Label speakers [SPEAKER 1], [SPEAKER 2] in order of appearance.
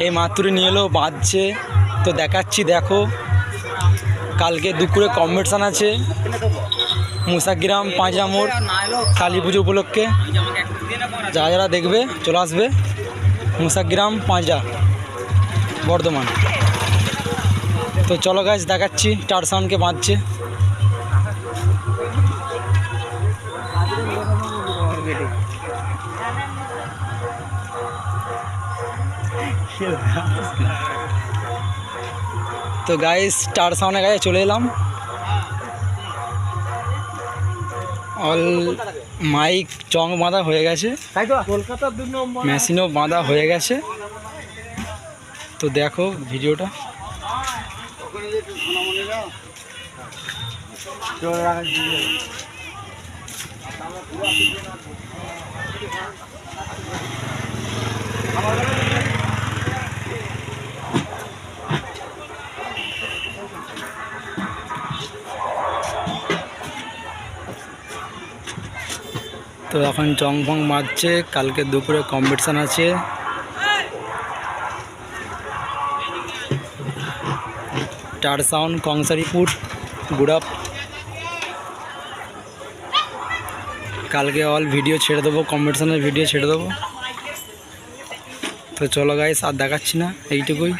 [SPEAKER 1] এই মাত্রই নিয়ে এলো, বাঁধছে। তো দেখাচ্ছি, দেখো কালকে দুপুরে কম্পিটিশান আছে মুসাগ্রাম পাঁচরা মোড় কালী পুজো উপলক্ষে। যারা যারা দেখবে চলে আসবে মুসাগ্রাম পাঁচরা বর্ধমান। তো চলো গাইস দেখাচ্ছি স্টার সাউন্ডকে বাঁধছে। তো গাইস স্টার সাউন্ডের কাছে চলে এলাম। অল মাইক চং বাঁধা হয়ে গেছে, মেশিনও বাঁধা হয়ে গেছে। তো দেখো ভিডিওটা। তো এখন চং ফং মারছে, কালকে দুপুরে কম্পিটিশান আছে। Star sound Kansaripur Gurap. কালকে অল ভিডিও ছেড়ে দেবো, কম্পিটিশানের ভিডিও ছেড়ে দেবো। তো চলো গাইস আর দেখাচ্ছি না, এইটুকুই।